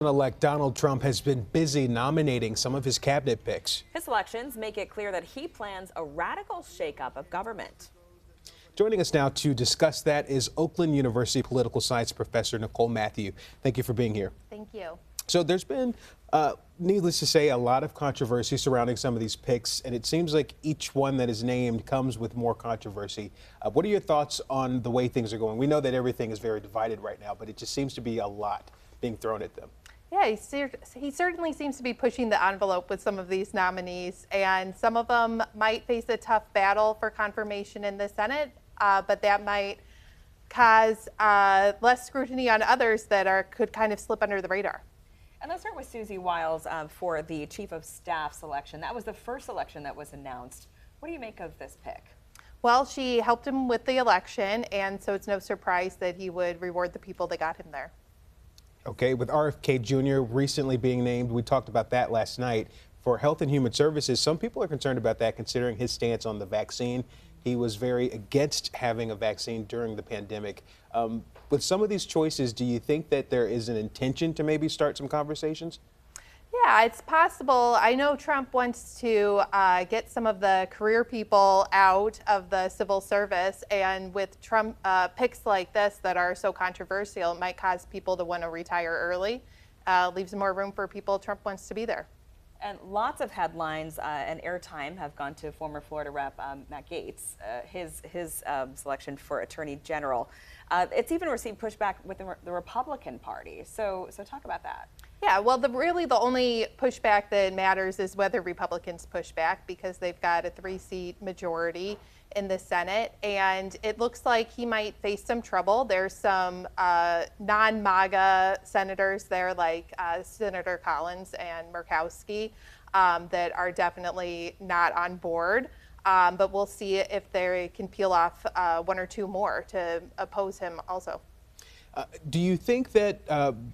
President-elect Donald Trump has been busy nominating some of his cabinet picks. His selections make it clear that he plans a radical shakeup of government. Joining us now to discuss that is Oakland University political science professor Nicole Mathew. Thank you for being here. Thank you. So there's been, needless to say, a lot of controversy surrounding some of these picks, and it seems like each one that is named comes with more controversy. What are your thoughts on the way things are going? We know that everything is very divided right now, but it just seems to be a lot being thrown at them. Yeah, he certainly seems to be pushing the envelope with some of these nominees, and some of them might face a tough battle for confirmation in the Senate, but that might cause less scrutiny on others that could kind of slip under the radar. And let's start with Susie Wiles for the Chief of Staff selection. That was the first election that was announced. What do you make of this pick? Well, she helped him with the election, and so it's no surprise that he would reward the people that got him there. Okay, with RFK Jr. recently being named, we talked about that last night. For Health and Human Services, some people are concerned about that considering his stance on the vaccine. He was very against having a vaccine during the pandemic. With some of these choices, do you think that there is an intention to maybe start some conversations? Yeah, it's possible. I know Trump wants to get some of the career people out of the civil service, and with Trump picks like this that are so controversial, it might cause people to want to retire early. Leaves more room for people Trump wants to be there. And lots of headlines and airtime have gone to former Florida Rep Matt Gaetz, his selection for Attorney General. It's even received pushback within the Republican Party. So talk about that. Yeah, well, really the only pushback that matters is whether Republicans push back, because they've got a 3-seat majority in the Senate, and it looks like he might face some trouble. There's some non-MAGA senators there, like Senator Collins and Murkowski, that are definitely not on board. But we'll see if they can peel off one or two more to oppose him also. Do you think that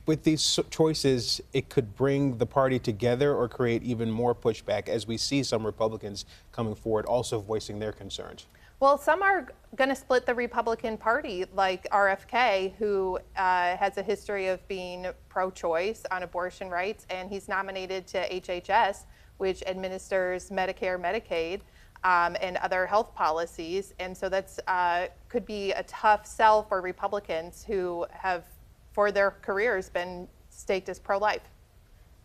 with these choices, it could bring the party together or create even more pushback as we see some Republicans coming forward also voicing their concerns? Well, some are going to split the Republican Party, like RFK, who has a history of being pro-choice on abortion rights, and he's nominated to HHS, which administers Medicare, Medicaid, and other health policies. And so that's could be a tough sell for Republicans who have, for their careers, been staked as pro-life.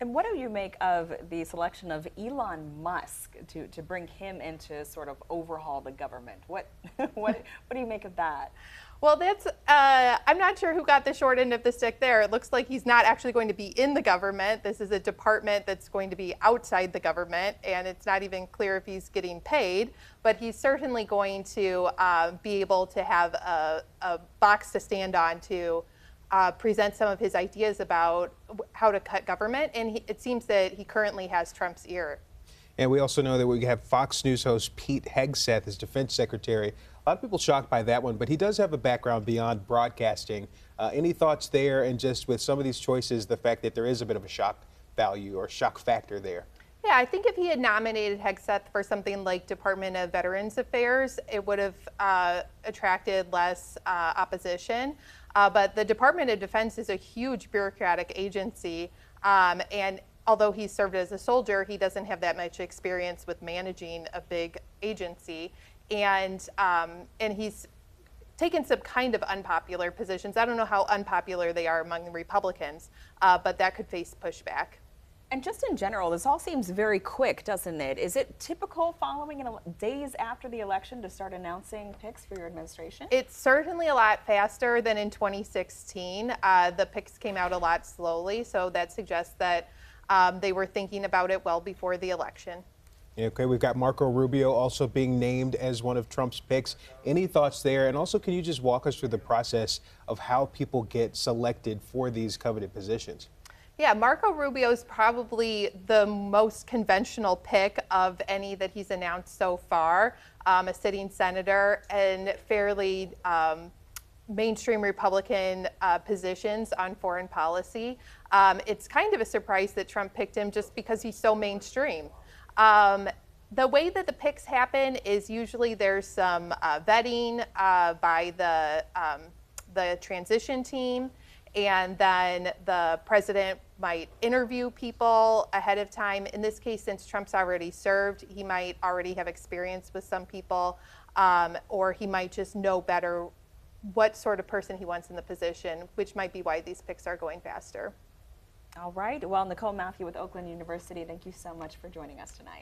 And what do you make of the selection of Elon Musk to bring him in to sort of overhaul the government? What do you make of that? Well, that's I'm not sure who got the short end of the stick there. It looks like he's not actually going to be in the government. This is a department that's going to be outside the government, and it's not even clear if he's getting paid, but he's certainly going to be able to have a box to stand on to present some of his ideas about how to cut government, and it seems that he currently has Trump's ear. And we also know that we have Fox News host Pete Hegseth as defense secretary. A lot of people shocked by that one, but he does have a background beyond broadcasting. Any thoughts there, and just with some of these choices, the fact that there is a bit of a shock value or shock factor there? Yeah, I think if he had nominated Hegseth for something like Department of Veterans Affairs, it would have attracted less opposition. But the Department of Defense is a huge bureaucratic agency, and although he's served as a soldier, he doesn't have that much experience with managing a big agency. And he's taken some kind of unpopular positions. I don't know how unpopular they are among the Republicans, but that could face pushback. And just in general, this all seems very quick, doesn't it? Is it typical following days after the election to start announcing picks for your administration? It's certainly a lot faster than in 2016. The picks came out a lot slowly, so that suggests that they were thinking about it well before the election. Okay, we've got Marco Rubio also being named as one of Trump's picks. Any thoughts there? And also, can you just walk us through the process of how people get selected for these coveted positions? Yeah, Marco Rubio is probably the most conventional pick of any that he's announced so far. A sitting senator and fairly mainstream Republican positions on foreign policy. It's kind of a surprise that Trump picked him just because he's so mainstream. The way that the picks happen is usually there's some vetting by the transition team, and then the president might interview people ahead of time. In this case, since Trump's already served, he might already have experience with some people, or he might just know better what sort of person he wants in the position, which might be why these picks are going faster. All right. Well, Nicole Mathew with Oakland University, thank you so much for joining us tonight.